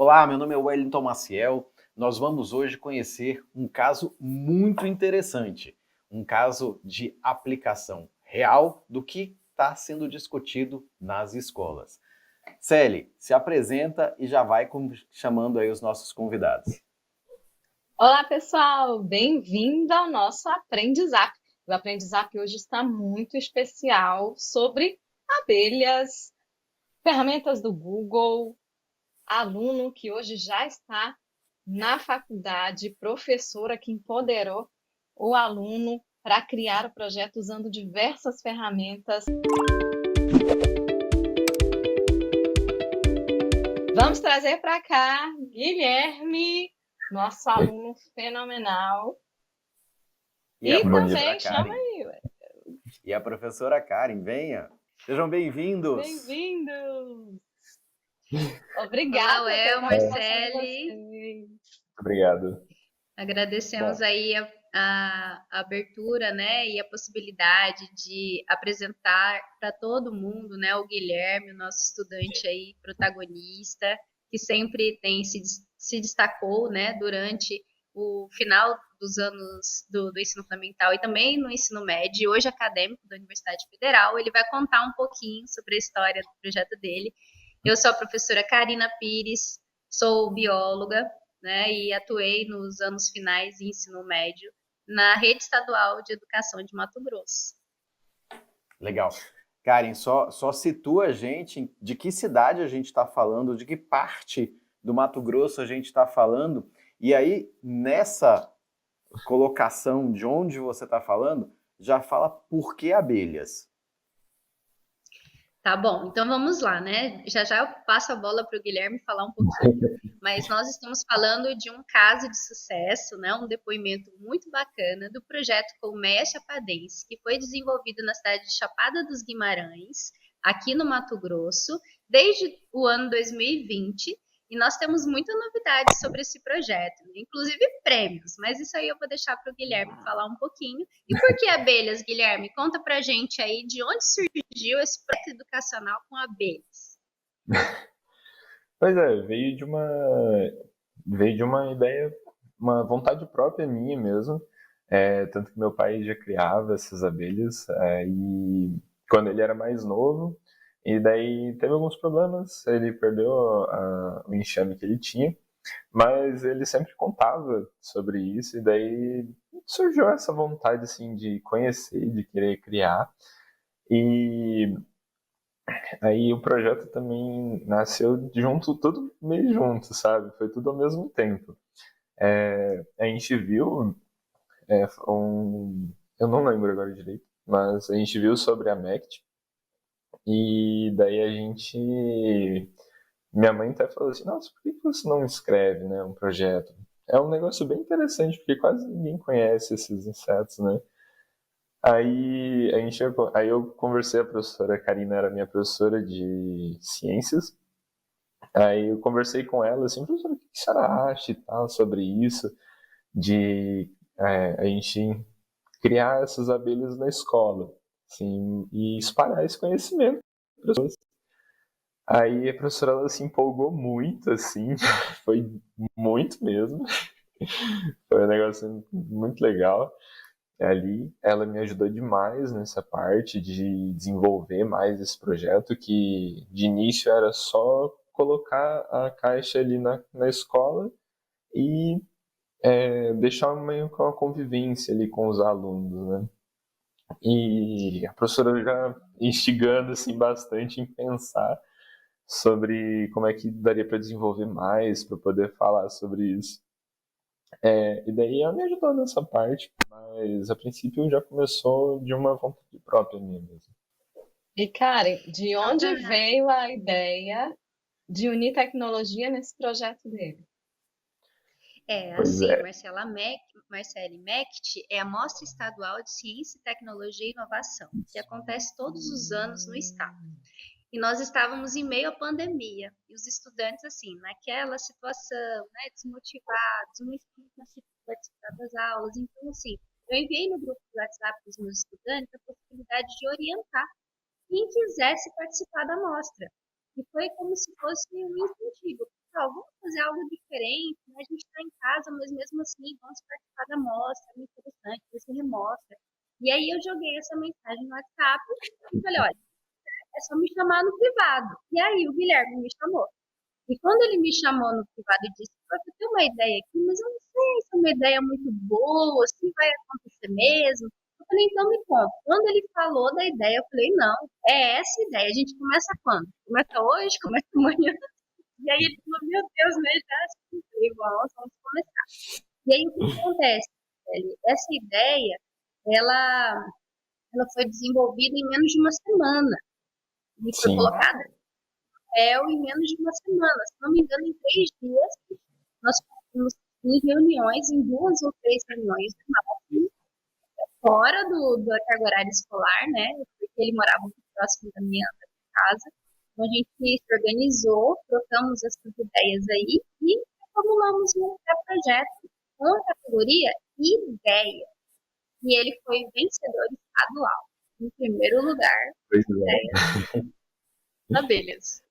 Olá, meu nome é Wellington Maciel. Nós vamos hoje conhecer um caso muito interessante, um caso de aplicação real do que está sendo discutido nas escolas. Celi, se apresenta e já vai chamando aí os nossos convidados. Olá, pessoal! Bem-vindo ao nosso Aprendizap. O Aprendizap hoje está muito especial sobre abelhas, ferramentas do Google, aluno que hoje já está na faculdade, professora que empoderou o aluno para criar o projeto usando diversas ferramentas. Vamos trazer para cá Guilherme, nosso aluno fenomenal. E a E Bom dia. professora também chama Karen. aí, E a professora Karen, venha. Sejam bem-vindos. bem-vindos! Olá, Obrigada Well, pela participação de Marcele. vocês. Obrigado. Agradecemos Bom, aí a abertura, né, e a possibilidade de apresentar para todo mundo, né, o Guilherme, o nosso estudante aí protagonista, que sempre tem se destacou, né, durante o final dos anos do ensino fundamental e também no ensino médio, hoje acadêmico da Universidade Federal. Ele vai contar um pouquinho sobre a história do projeto dele. Eu sou a professora Karina Pires, sou bióloga, né, e atuei nos anos finais de ensino médio na Rede Estadual de Educação de Mato Grosso. Legal. Karen, só situa a gente de que cidade a gente está falando, de que parte do Mato Grosso a gente está falando, e aí nessa colocação de onde você está falando, já fala por que abelhas. Tá bom, então vamos lá, né? Já já eu passo a bola para o Guilherme falar um pouquinho, mas nós estamos falando de um caso de sucesso, né? Um depoimento muito bacana do projeto Colmeia Chapadense, que foi desenvolvido na cidade de Chapada dos Guimarães, aqui no Mato Grosso, desde o ano 2020. E nós temos muita novidade sobre esse projeto, né? Inclusive prêmios, mas isso aí eu vou deixar para o Guilherme falar um pouquinho. E por que abelhas, Guilherme? Conta pra gente aí de onde surgiu esse projeto educacional com abelhas. pois é, veio de uma ideia, uma vontade própria minha mesmo. Tanto que meu pai já criava essas abelhas, e quando ele era mais novo, e daí teve alguns problemas, ele perdeu o enxame que ele tinha, mas ele sempre contava sobre isso, e daí surgiu essa vontade assim de conhecer, de querer criar. E aí o projeto também nasceu junto, tudo meio junto, sabe? Foi tudo ao mesmo tempo. A gente viu eu não lembro agora direito, mas a gente viu sobre a MECT, e daí minha mãe até falou assim, nossa, por que você não escreve, né, um projeto? É um negócio bem interessante, porque quase ninguém conhece esses insetos, né? Aí eu conversei, a professora Karina era minha professora de ciências. Aí eu conversei com ela assim, professora, o que a senhora acha e tal sobre isso, de a gente criar essas abelhas na escola, assim, e espalhar esse conhecimento para as pessoas. Aí a professora ela se empolgou muito, assim, foi muito mesmo, foi um negócio muito legal. Ali ela me ajudou demais nessa parte de desenvolver mais esse projeto, que de início era só colocar a caixa ali na escola e deixar meio com a convivência ali com os alunos, né? E a professora já instigando assim bastante em pensar sobre como é que daria para desenvolver mais, para poder falar sobre isso. E daí ela me ajudou nessa parte, mas a princípio já começou de uma vontade própria minha mesmo. E, Karen, de Só onde pra... veio a ideia de unir tecnologia nesse projeto dele? Pois Assim, é. Marcele, MECT é a Mostra Estadual de Ciência, Tecnologia e Inovação, que acontece todos os anos no estado. E nós estávamos em meio à pandemia, e os estudantes, assim, naquela situação, né, desmotivados, muito difícil participar das aulas. Então, assim, eu enviei no grupo do WhatsApp dos meus estudantes a possibilidade de orientar quem quisesse participar da mostra. E foi como se fosse um incentivo. Pessoal, vamos fazer algo diferente, né? A gente está em casa, mas mesmo assim, vamos participar da mostra, é muito interessante, vai ser remostra. E aí eu joguei essa mensagem no WhatsApp e falei, olha, é só me chamar no privado. E aí o Guilherme me chamou. E quando ele me chamou no privado e disse, "Pô, eu tenho uma ideia aqui, mas eu não sei se é uma ideia muito boa, se vai acontecer mesmo." Eu falei, então me conta. Quando ele falou da ideia, eu falei, não, é essa a ideia. A gente começa quando? Começa hoje? Começa amanhã? E aí ele falou, meu Deus, né? Já falei, vamos começar. E aí o que acontece, Kelly? Essa ideia, ela, ela foi desenvolvida em menos de uma semana. E foi Sim, colocada em menos de uma semana. Se não me engano, em 3 dias, nós conseguimos em reuniões, em 2 ou 3 reuniões, fora da carga horária escolar, né? Porque ele morava muito próximo da minha casa. Então a gente se organizou, trocamos essas ideias aí e formulamos um projeto com a categoria ideia. E ele foi vencedor estadual. Em primeiro lugar, pois ideia das abelhas.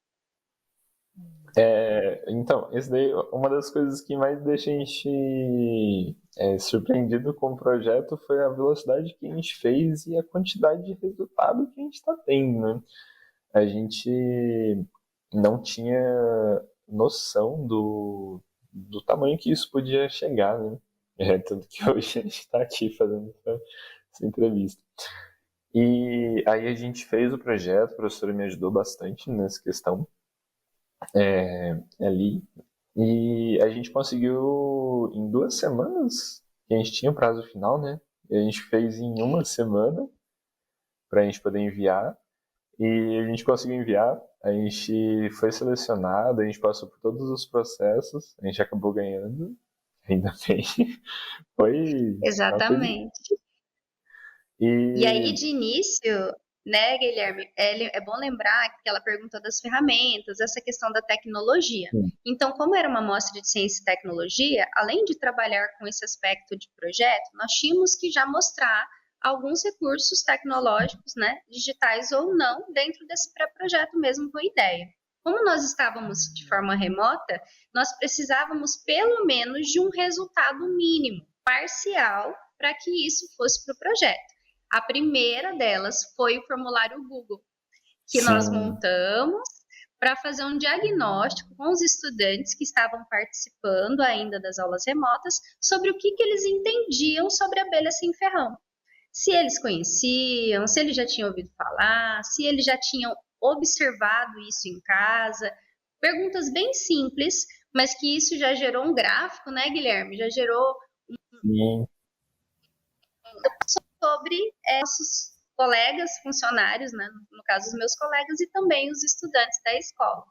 Então, esse daí, uma das coisas que mais deixa a gente surpreendido com o projeto foi a velocidade que a gente fez e a quantidade de resultado que a gente está tendo, né? A gente não tinha noção do tamanho que isso podia chegar, né? Tanto que hoje a gente está aqui fazendo essa entrevista. E aí a gente fez o projeto, a professora me ajudou bastante nessa questão ali. E a gente conseguiu em 2 semanas, que a gente tinha o prazo final, né? E a gente fez em uma semana para a gente poder enviar. E a gente conseguiu enviar, a gente foi selecionado, a gente passou por todos os processos, a gente acabou ganhando, ainda bem. Foi uma coisa. Exatamente. E aí, de início, né, Guilherme, é bom lembrar que ela perguntou das ferramentas, essa questão da tecnologia. Sim. Então, como era uma mostra de ciência e tecnologia, além de trabalhar com esse aspecto de projeto, nós tínhamos que já mostrar alguns recursos tecnológicos, né, digitais ou não, dentro desse pré-projeto mesmo com a ideia. Como nós estávamos de forma remota, nós precisávamos pelo menos de um resultado mínimo, parcial, para que isso fosse para o projeto. A primeira delas foi o formulário Google, que nós montamos para fazer um diagnóstico com os estudantes que estavam participando ainda das aulas remotas sobre o que eles entendiam sobre a abelha sem ferrão. Se eles conheciam, se eles já tinham ouvido falar, se eles já tinham observado isso em casa. Perguntas bem simples, mas que isso já gerou um gráfico, né, Guilherme? Já gerou Sim. sobre nossos colegas, funcionários, né? No caso, os meus colegas e também os estudantes da escola.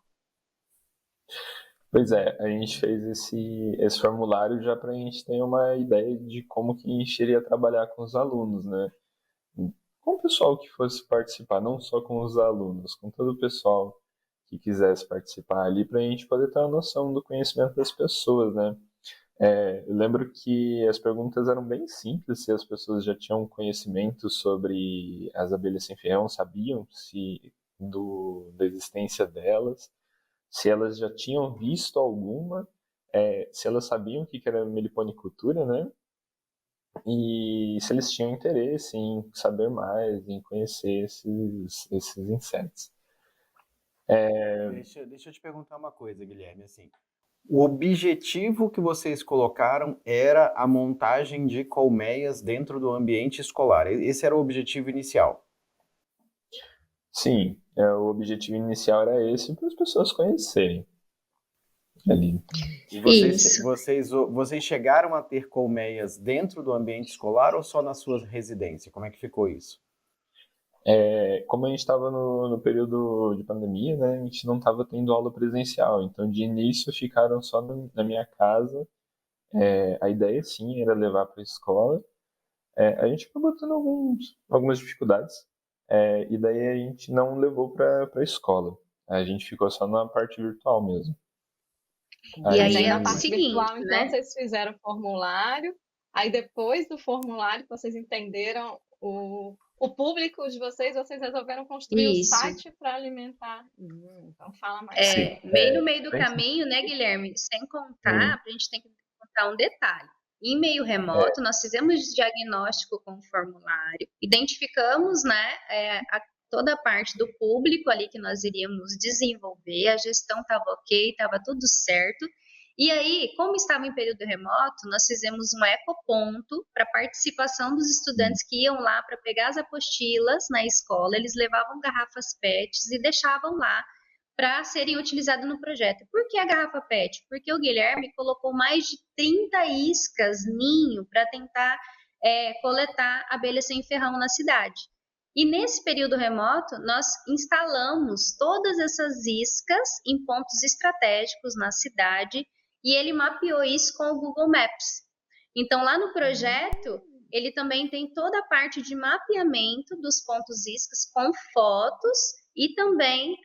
Pois é, a gente fez esse formulário já para a gente ter uma ideia de como que a gente iria trabalhar com os alunos, né? Com o pessoal que fosse participar, não só com os alunos, com todo o pessoal que quisesse participar ali, para a gente poder ter uma noção do conhecimento das pessoas, né? Eu lembro que as perguntas eram bem simples, se as pessoas já tinham conhecimento sobre as abelhas sem ferrão, sabiam da existência delas, se elas já tinham visto alguma, se elas sabiam o que era meliponicultura, né? E se eles tinham interesse em saber mais, em conhecer esses insetos. Deixa eu te perguntar uma coisa, Guilherme, assim. O objetivo que vocês colocaram era a montagem de colmeias dentro do ambiente escolar. Esse era o objetivo inicial. Sim, o objetivo inicial era esse, para as pessoas conhecerem ali. E vocês chegaram a ter colmeias dentro do ambiente escolar ou só na sua residência? Como é que ficou isso? Como a gente estava no período de pandemia, né, a gente não estava tendo aula presencial, então de início ficaram só na minha casa. A ideia sim era levar para a escola. A gente acabou tendo algumas dificuldades, e daí a gente não levou para a escola. A gente ficou só na parte virtual mesmo. E aí na é o parte seguinte, virtual, então, né? vocês fizeram o formulário, aí depois do formulário vocês entenderam o o público de vocês resolveram construir o Isso. site para alimentar. Então fala mais. Sim. Bem no meio do bem caminho, né, Guilherme? Sem contar, a gente tem que contar um detalhe. Em meio remoto, nós fizemos diagnóstico com o formulário, identificamos, né, toda a parte do público ali que nós iríamos desenvolver, a gestão estava ok, estava tudo certo. E aí, como estava em período remoto, nós fizemos um ecoponto para participação dos estudantes que iam lá para pegar as apostilas na escola, eles levavam garrafas PETs e deixavam lá para serem utilizados no projeto. Por que a garrafa PET? Porque o Guilherme colocou mais de 30 iscas ninho para tentar coletar abelhas sem ferrão na cidade. E nesse período remoto, nós instalamos todas essas iscas em pontos estratégicos na cidade e ele mapeou isso com o Google Maps. Então, lá no projeto, ele também tem toda a parte de mapeamento dos pontos iscas com fotos e também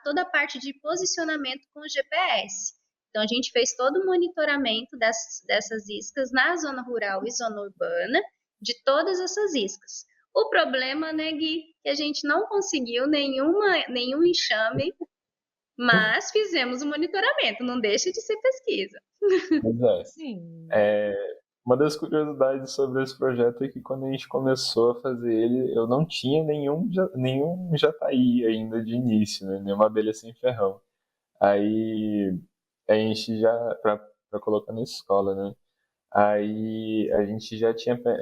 toda a parte de posicionamento com o GPS. Então, a gente fez todo o monitoramento dessas iscas na zona rural e zona urbana, de todas essas iscas. O problema, né, Gui, que a gente não conseguiu nenhum enxame, mas fizemos o monitoramento, não deixa de ser pesquisa. Mas Sim. uma das curiosidades sobre esse projeto é que quando a gente começou a fazer ele, eu não tinha nenhum jataí ainda de início, né? Nenhuma abelha sem ferrão. Aí a gente já, pra colocar na escola, né? Aí a gente a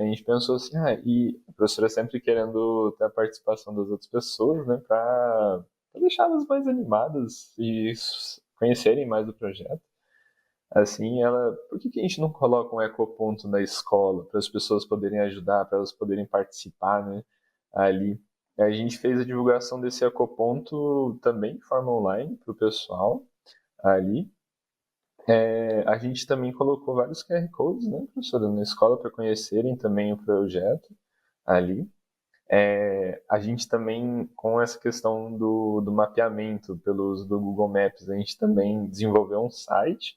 gente pensou assim, e a professora sempre querendo ter a participação das outras pessoas, né? Pra deixá-las mais animadas e conhecerem mais do projeto. Assim, por que a gente não coloca um ecoponto na escola para as pessoas poderem ajudar, para elas poderem participar, né, ali? A gente fez a divulgação desse ecoponto também de forma online para o pessoal ali. A gente também colocou vários QR Codes, né, professora, na escola para conhecerem também o projeto ali. A gente também, com essa questão do mapeamento pelo uso do Google Maps, a gente também desenvolveu um site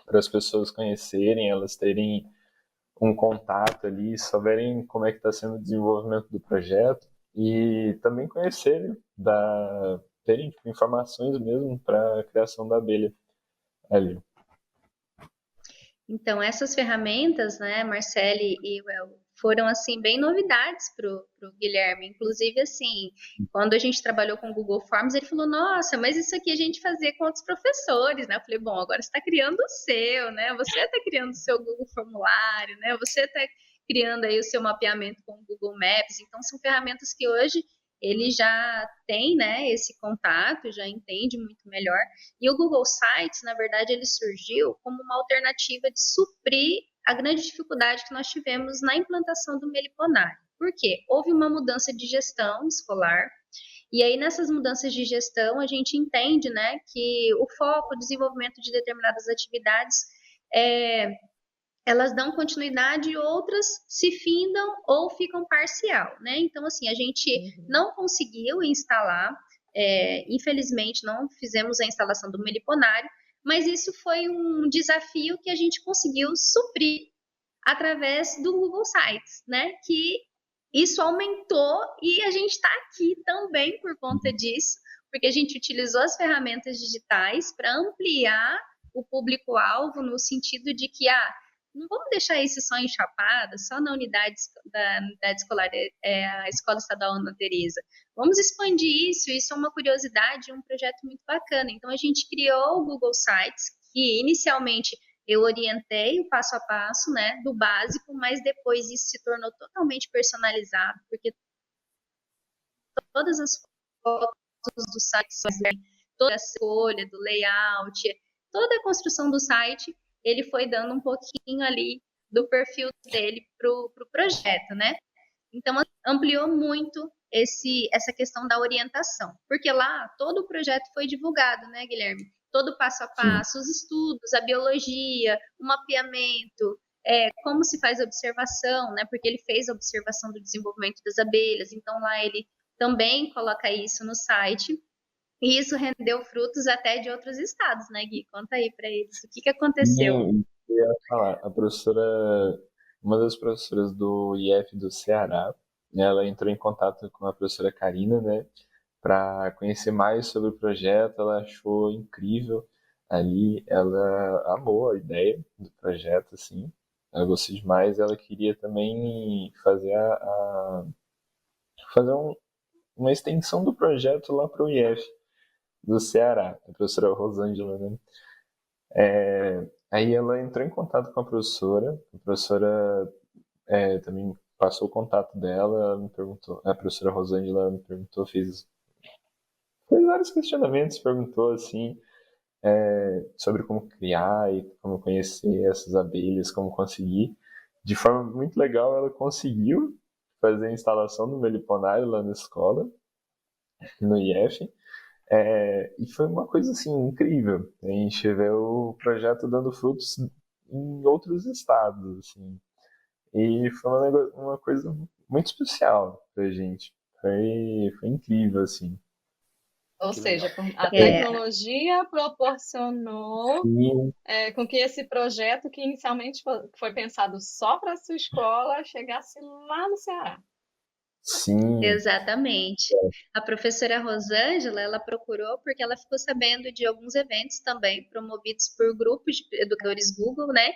para as pessoas conhecerem, elas terem um contato ali, saberem como é que está sendo o desenvolvimento do projeto e também conhecerem, terem tipo, informações mesmo para a criação da abelha ali. Então, essas ferramentas, né, Marcele e Well, foram, assim, bem novidades para o Guilherme. Inclusive, assim, quando a gente trabalhou com o Google Forms, ele falou, nossa, mas isso aqui a gente fazia com outros professores, né? Eu falei, bom, agora você está criando o seu, né? Você está criando o seu Google Formulário, né? Você está criando aí o seu mapeamento com o Google Maps. Então, são ferramentas que hoje ele já tem, né, esse contato, já entende muito melhor. E o Google Sites, na verdade, ele surgiu como uma alternativa de suprir a grande dificuldade que nós tivemos na implantação do meliponário. Por quê? Houve uma mudança de gestão escolar, e aí nessas mudanças de gestão a gente entende, né, que o foco, o desenvolvimento de determinadas atividades elas dão continuidade e outras se findam ou ficam parcial, né? Então, assim, a gente não conseguiu instalar, infelizmente não fizemos a instalação do meliponário, mas isso foi um desafio que a gente conseguiu suprir através do Google Sites, né? Que isso aumentou e a gente está aqui também por conta disso, porque a gente utilizou as ferramentas digitais para ampliar o público-alvo no sentido de que, não vamos deixar isso só em Chapada, só na unidade escolar, a Escola Estadual Ana Teresa. Vamos expandir isso é uma curiosidade, um projeto muito bacana. Então, a gente criou o Google Sites, que inicialmente eu orientei o passo a passo, né, do básico, mas depois isso se tornou totalmente personalizado, porque todas as fotos do site, toda a escolha do layout, toda a construção do site, ele foi dando um pouquinho ali do perfil dele para o projeto, né? Então, ampliou muito essa questão da orientação, porque lá todo o projeto foi divulgado, né, Guilherme? Todo o passo a passo, os estudos, a biologia, o mapeamento, como se faz a observação, né? Porque ele fez a observação do desenvolvimento das abelhas, então lá ele também coloca isso no site. E isso rendeu frutos até de outros estados, né, Gui? Conta aí para eles o que aconteceu. Eu ia falar, uma das professoras do IF do Ceará, ela entrou em contato com a professora Karina, né, para conhecer mais sobre o projeto. Ela achou incrível ali, ela amou a ideia do projeto, assim, ela gostou demais. Ela queria também fazer fazer uma extensão do projeto lá para o IF do Ceará, a professora Rosângela, né? Aí ela entrou em contato com a professora também passou o contato dela, ela me perguntou, a professora Rosângela me perguntou, fez vários questionamentos, perguntou assim, sobre como criar e como conhecer essas abelhas, como conseguir. De forma muito legal, ela conseguiu fazer a instalação do meliponário lá na escola, no IF, e foi uma coisa assim incrível. A gente vê o projeto dando frutos em outros estados, assim. E foi uma coisa muito especial pra gente. Foi incrível, assim. Ou Que seja, legal. a É, tecnologia proporcionou Sim, com que esse projeto, que inicialmente foi pensado só para a sua escola, chegasse lá no Ceará. sim, exatamente. A professora Rosângela, ela procurou porque ela ficou sabendo de alguns eventos também promovidos por grupos de educadores Google, né?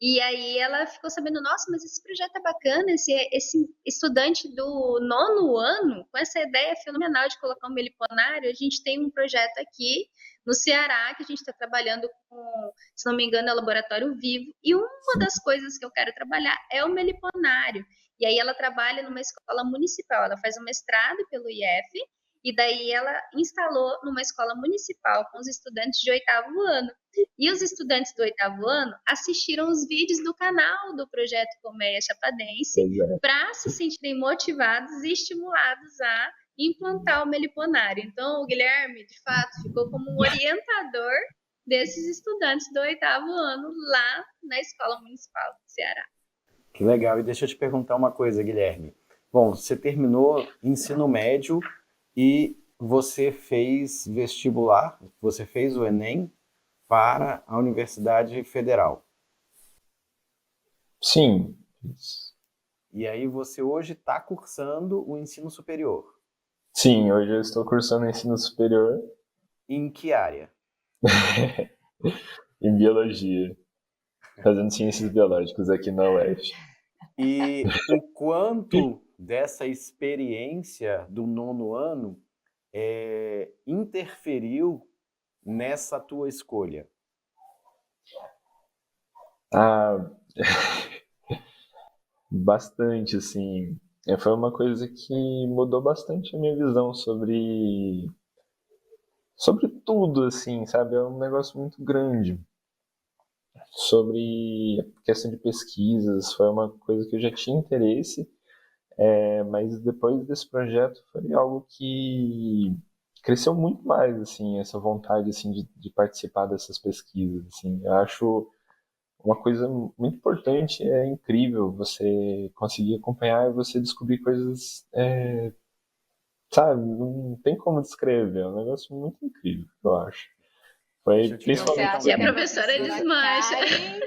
E aí ela ficou sabendo, nossa, mas esse projeto é bacana, esse estudante do nono ano, com essa ideia fenomenal de colocar um meliponário, a gente tem um projeto aqui no Ceará que a gente está trabalhando com, se não me engano, é Laboratório Vivo, e uma sim. das coisas que eu quero trabalhar é o meliponário. E aí ela trabalha numa escola municipal, ela faz um mestrado pelo IF, e daí ela instalou numa escola municipal com os estudantes de oitavo ano. E os estudantes do oitavo ano assistiram os vídeos do canal do Projeto Colmeia Chapadense Pois é. para se sentirem motivados e estimulados a implantar o meliponário. Então, o Guilherme, de fato, ficou como um orientador desses estudantes do oitavo ano lá na Escola Municipal do Ceará. Que legal. E deixa eu te perguntar uma coisa, Guilherme. Bom, você terminou ensino médio e você fez vestibular, você fez o Enem para a Universidade Federal. Sim, E aí você hoje está cursando o ensino superior. sim, hoje eu estou cursando ensino superior Em que área? em biologia, fazendo ciências biológicas aqui na UF. E o quanto dessa experiência do nono ano interferiu nessa tua escolha? Ah, bastante, assim. Foi uma coisa que mudou bastante a minha visão sobre tudo, assim, sabe? É um negócio muito grande. Sobre a questão de pesquisas, foi uma coisa que eu já tinha interesse, mas depois desse projeto foi algo que cresceu muito mais, assim, essa vontade, assim, de participar dessas pesquisas, assim. Eu acho uma coisa muito importante, é incrível você conseguir acompanhar e você descobrir coisas, sabe, não tem como descrever, é um negócio muito incrível, eu acho. Foi Deixa eu te Então, você perguntar principalmente um acha E a que a negócio. professora professora desmancha. Karen,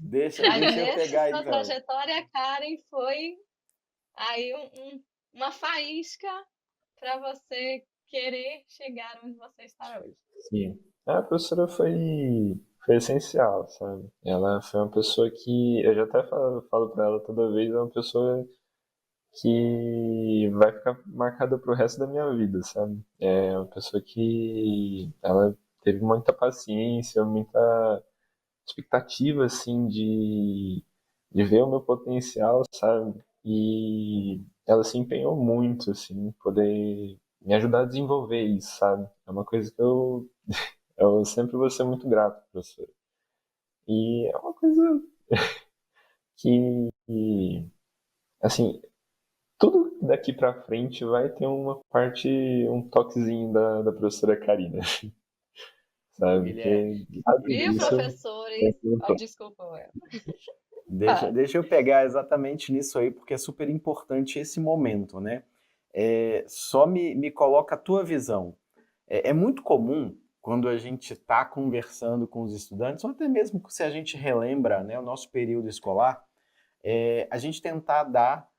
Deixa eu nessa pegar sua então. trajetória, Karen foi aí uma faísca para você querer chegar onde você está hoje. sim. A professora foi essencial, sabe? Ela foi uma pessoa que, eu já até falo pra ela toda vez, é uma pessoa que vai ficar marcada pro resto da minha vida, sabe? É uma pessoa que ela teve muita paciência, muita expectativa, assim, de ver o meu potencial, sabe? E ela se empenhou muito, assim, em poder me ajudar a desenvolver isso, sabe? É uma coisa que eu sempre vou ser muito grato, professor. E é uma coisa que, assim, tudo daqui pra frente vai ter uma parte, um toquezinho da professora Karina, Ô, sabe? Guilherme, Porque nada Viu, disso professores? Oh, desculpa, deixa, fala. deixa eu pegar exatamente nisso aí, porque é super importante esse momento, né? Só me coloca a tua visão. É muito comum, quando a gente está conversando com os estudantes, ou até mesmo se a gente relembra, né, o nosso período escolar, a gente tentar dar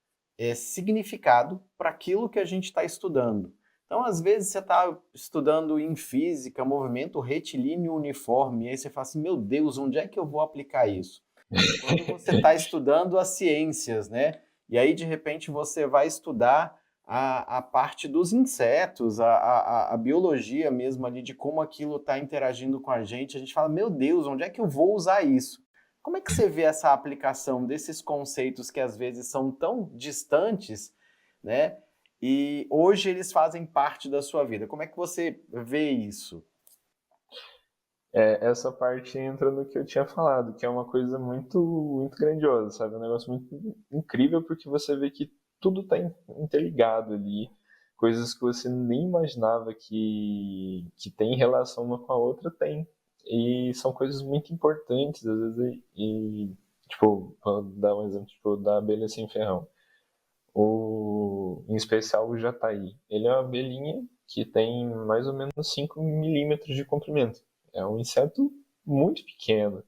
significado para aquilo que a gente está estudando. Então, às vezes, você está estudando em física, movimento retilíneo uniforme, e aí você fala assim, meu Deus, onde é que eu vou aplicar isso? Quando você está estudando as ciências, né? E aí, de repente, você vai estudar a parte dos insetos, a biologia mesmo ali, de como aquilo está interagindo com a gente fala, meu Deus, onde é que eu vou usar isso? Como é que você vê essa aplicação desses conceitos que às vezes são tão distantes, né? E hoje eles fazem parte da sua vida. Como é que você vê isso? Essa parte entra no que eu tinha falado, que é uma coisa muito, muito grandiosa, sabe? Um negócio muito incrível, porque você vê que tudo está interligado ali, coisas que você nem imaginava que tem relação uma com a outra, tem. E são coisas muito importantes, às vezes, tipo, vou dar um exemplo, tipo, da abelha sem ferrão. Em especial o jataí. Ele é uma abelhinha que tem mais ou menos 5 milímetros de comprimento. É um inseto muito pequeno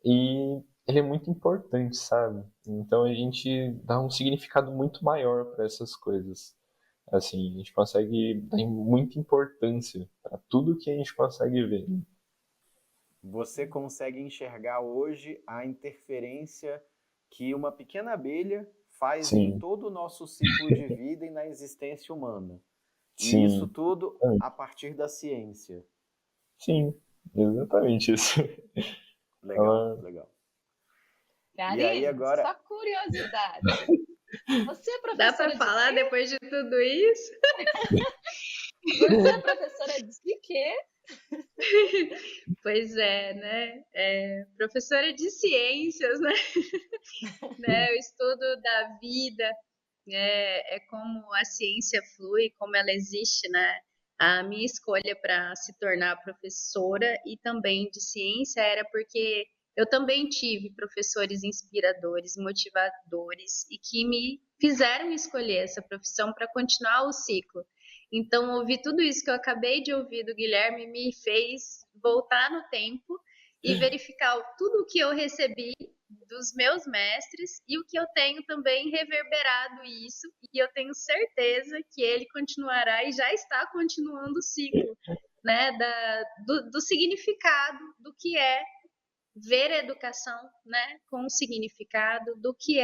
e ele é muito importante, sabe? Então a gente dá um significado muito maior para essas coisas. Assim, a gente consegue dar muita importância para tudo que a gente consegue ver. Você consegue enxergar hoje a interferência que uma pequena abelha faz em Sim, todo o nosso ciclo de vida e na existência humana. E isso sim, tudo a partir da ciência. sim, exatamente isso. Legal, Ela, legal. E aí Karina, agora, só curiosidade. Você é Dá para professora de falar quê? depois de tudo isso? Você é professora de quê? Pois é, né? Professora de ciências, né? O estudo da vida, é como a ciência flui, como ela existe, né? A minha escolha para se tornar professora e também de ciência era porque eu também tive professores inspiradores, motivadores e que me fizeram escolher essa profissão para continuar o ciclo. Então, ouvir tudo isso que eu acabei de ouvir do Guilherme me fez voltar no tempo e verificar tudo o que eu recebi dos meus mestres e o que eu tenho também reverberado isso, e eu tenho certeza que ele continuará e já está continuando o ciclo, né, do significado do que é ver a educação, né, com o significado do que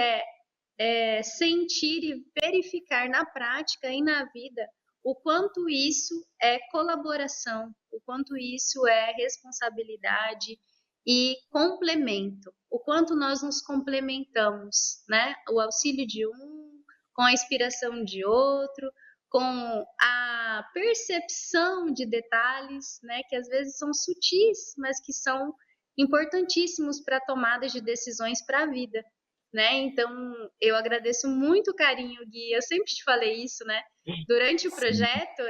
sentir e verificar na prática e na vida o quanto isso é colaboração, o quanto isso é responsabilidade e complemento, o quanto nós nos complementamos, né? O auxílio de um com a inspiração de outro, com a percepção de detalhes, né? Que às vezes são sutis, mas que são importantíssimos para tomadas de decisões para a vida, né? Então, eu agradeço muito o carinho, Gui. Eu sempre te falei isso, né? Durante o sim, projeto,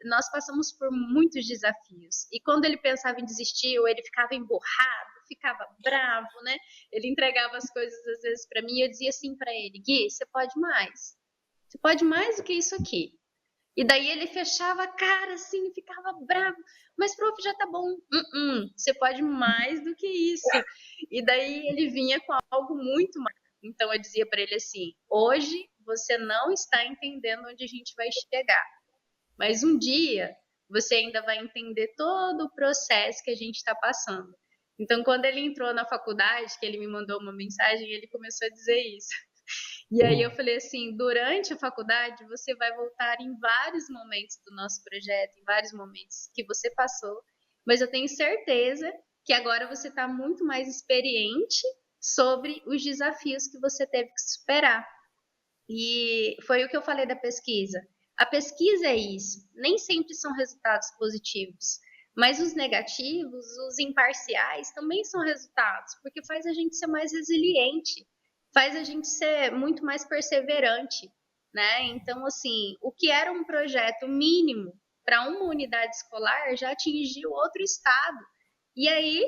nós passamos por muitos desafios. E quando ele pensava em desistir, ou ele ficava emburrado, ficava bravo, né? Ele entregava as coisas às vezes para mim, e eu dizia assim para ele: Gui, você pode mais. Você pode mais do que isso aqui. E daí ele fechava a cara assim, ficava bravo. Mas, prof, já tá bom. Você pode mais do que isso. E daí ele vinha com algo muito mais. Então eu dizia para ele assim: hoje você não está entendendo onde a gente vai chegar, mas um dia você ainda vai entender todo o processo que a gente está passando. Então, quando ele entrou na faculdade, que ele me mandou uma mensagem, ele começou a dizer isso. E aí eu falei assim, durante a faculdade você vai voltar em vários momentos do nosso projeto, em vários momentos que você passou, mas eu tenho certeza que agora você está muito mais experiente sobre os desafios que você teve que superar. E foi o que eu falei da pesquisa. A pesquisa é isso, nem sempre são resultados positivos, mas os negativos, os imparciais, também são resultados, porque faz a gente ser mais resiliente, faz a gente ser muito mais perseverante, né? Então, assim, o que era um projeto mínimo para uma unidade escolar já atingiu outro estado. E aí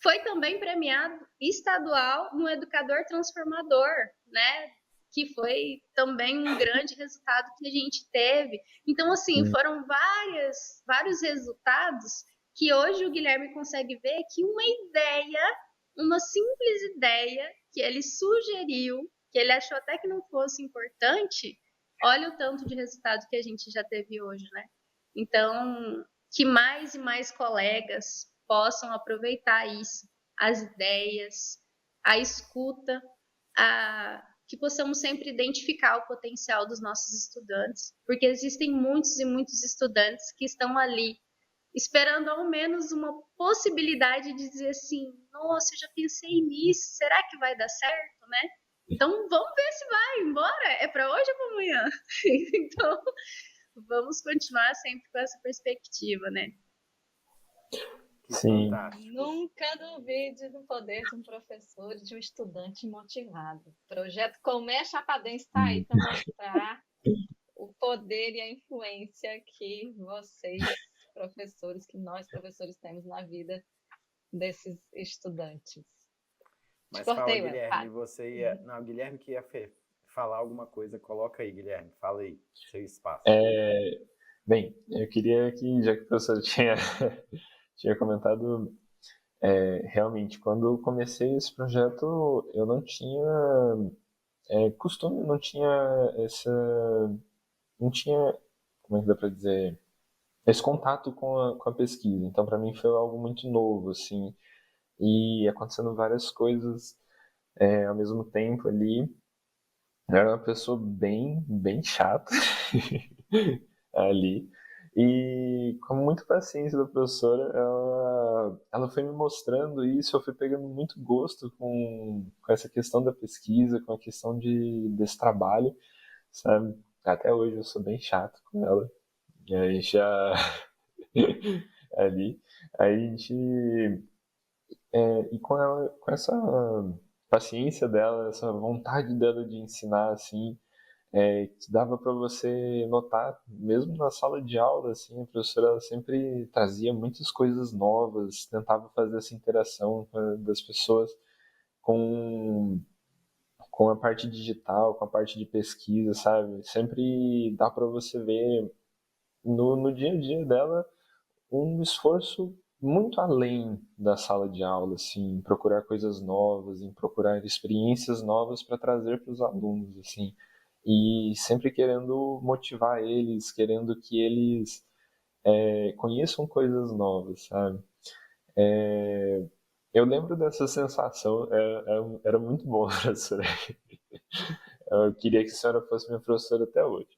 foi também premiado estadual no Educador Transformador, né? Que foi também um grande resultado que a gente teve. Então, assim, sim. foram vários resultados que hoje o Guilherme consegue ver que uma ideia, uma simples ideia que ele sugeriu, que ele achou até que não fosse importante, olha o tanto de resultado que a gente já teve hoje, né? Então, que mais e mais colegas possam aproveitar isso, as ideias, a escuta, que possamos sempre identificar o potencial dos nossos estudantes, porque existem muitos e muitos estudantes que estão ali esperando ao menos uma possibilidade de dizer assim, nossa, eu já pensei nisso, será que vai dar certo, né? Então vamos ver se vai, embora, é para hoje ou para amanhã? Então vamos continuar sempre com essa perspectiva, né? Que Sim. fantástico. Nunca duvide do poder de um professor e de um estudante motivado. O projeto Como é Chapadense está aí para mostrar o poder e a influência que vocês, professores, que nós, professores, temos na vida desses estudantes. Mas Te fala, cortei, Well. Guilherme, Fale. você ia... Não, Guilherme que ia falar alguma coisa. Coloca aí, Guilherme. Fala aí, seu espaço. Bem, eu queria que, já que o professor tinha comentado, realmente, quando eu comecei esse projeto, eu não tinha costume, não tinha, como é que dá para dizer, esse contato com a pesquisa. Então, para mim foi algo muito novo, assim, e acontecendo várias coisas ao mesmo tempo ali. Eu era uma pessoa bem chata ali. E com muita paciência da professora, ela foi me mostrando isso, eu fui pegando muito gosto com essa questão da pesquisa, com a questão desse trabalho, sabe? Até hoje eu sou bem chato com ela. E aí já ali, aí a gente e com ela, com essa paciência dela, essa vontade dela de ensinar assim, que dava para você notar, mesmo na sala de aula, assim, a professora ela sempre trazia muitas coisas novas, tentava fazer essa interação das pessoas com, com a parte digital, com a parte de pesquisa, sabe? Sempre dá para você ver no dia a dia dela um esforço muito além da sala de aula, assim, em procurar coisas novas, em procurar experiências novas para trazer para os alunos, assim, e sempre querendo motivar eles, querendo que eles conheçam coisas novas, sabe? Eu lembro dessa sensação, era muito bom, professora. Eu queria que a senhora fosse minha professora até hoje.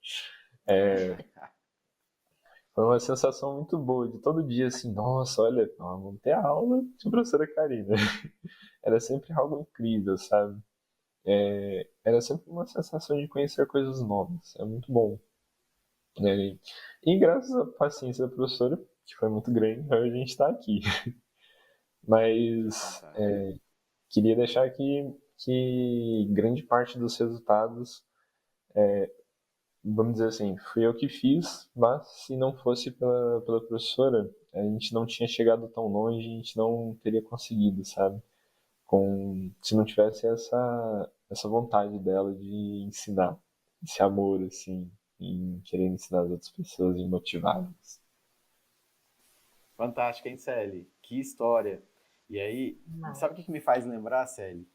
Foi uma sensação muito boa de todo dia assim, nossa, olha, vamos ter aula de professora Karina. Era sempre algo incrível, sabe? Era sempre uma sensação de conhecer coisas novas. É muito bom. Né? E graças à paciência da professora, que foi muito grande, hoje a gente está aqui. Mas Fantástico. queria deixar aqui que grande parte dos resultados, vamos dizer assim, fui eu que fiz, mas se não fosse pela professora, a gente não tinha chegado tão longe, a gente não teria conseguido, sabe? Se não tivesse essa vontade dela de ensinar, esse amor, assim, em querer ensinar as outras pessoas e motivá-las. Fantástico, hein, Celi? Que história. E aí, sabe o que me faz lembrar, Celi?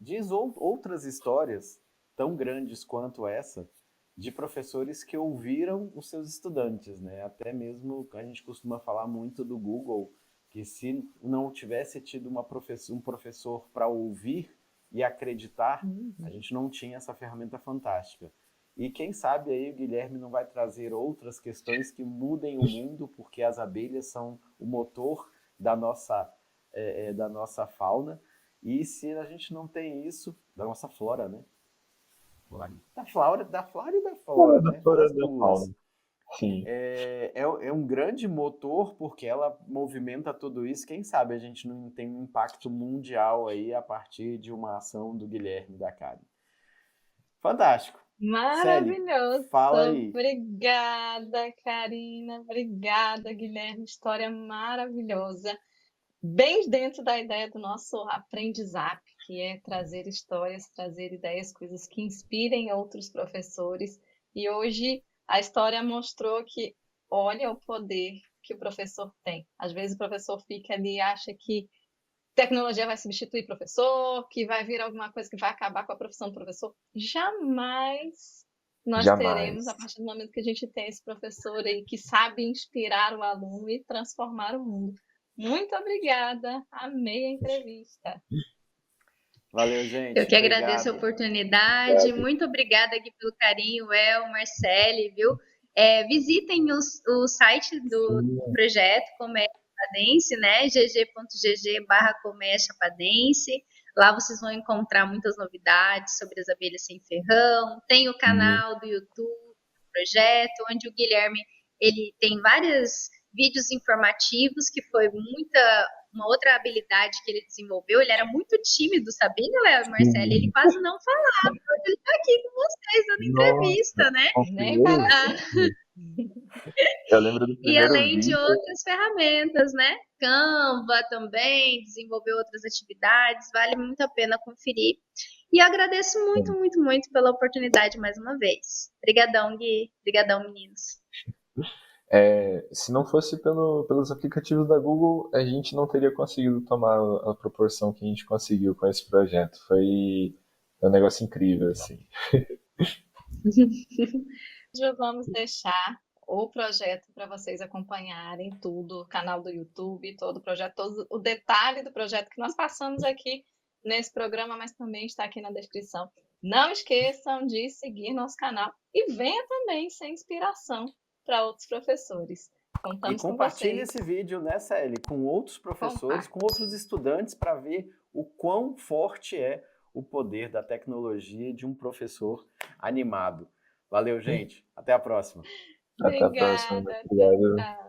Diz outras histórias tão grandes quanto essa de professores que ouviram os seus estudantes, né? Até mesmo a gente costuma falar muito do Google, que se não tivesse tido um professor para ouvir e acreditar, a gente não tinha essa ferramenta fantástica. E quem sabe aí o Guilherme não vai trazer outras questões que mudem o mundo, porque as abelhas são o motor da nossa fauna. E se a gente não tem isso, da nossa flora, né? Da flora e da fauna, né? Fora Das da fauna. duas. Sim. É um grande motor porque ela movimenta tudo isso. Quem sabe a gente não tem um impacto mundial aí a partir de uma ação do Guilherme da Karen. Fantástico. Celi, Maravilhoso. fala aí. Obrigada, Karina. Obrigada, Guilherme. História maravilhosa. Bem dentro da ideia do nosso aprendizado, que é trazer histórias, trazer ideias, coisas que inspirem outros professores. E hoje a história mostrou que olha o poder que o professor tem. Às vezes o professor fica ali e acha que tecnologia vai substituir professor, que vai vir alguma coisa que vai acabar com a profissão do professor. Jamais nós teremos, a partir do momento que a gente tem esse professor aí que sabe inspirar o aluno e transformar o mundo. Muito obrigada, amei a entrevista. Valeu, gente. Eu que agradeço a oportunidade. Muito obrigada aqui pelo carinho, Marcele, viu? Visitem o site do projeto Colmeia Chapadense, né? gg.gg/Colmeia Chapadense. Lá vocês vão encontrar muitas novidades sobre as abelhas sem ferrão. Tem o canal do YouTube do projeto, onde o Guilherme ele tem vários vídeos informativos, que foi uma outra habilidade que ele desenvolveu. Ele era muito tímido, sabia, Marcelo? Ele quase não falava. Hoje ele está aqui com vocês dando entrevista, né? Nem para. Eu lembro do E além de outras ferramentas, né? Canva também, desenvolveu outras atividades, vale muito a pena conferir. E eu agradeço muito, muito, muito pela oportunidade mais uma vez. Obrigadão, Gui. Obrigadão, meninos. Se não fosse pelos aplicativos da Google, a gente não teria conseguido tomar a proporção que a gente conseguiu com esse projeto. Foi um negócio incrível, assim. Vamos deixar o projeto para vocês acompanharem tudo, o canal do YouTube, todo o projeto, todo o detalhe do projeto que nós passamos aqui nesse programa, mas também está aqui na descrição. Não esqueçam de seguir nosso canal e venha também ser inspiração para outros professores. Contamos e compartilhe com vocês. esse vídeo, né, Célia, com outros professores, com outros estudantes, para ver o quão forte é o poder da tecnologia de um professor animado. Valeu, gente. Até a próxima. Até a próxima. Obrigada. Obrigado.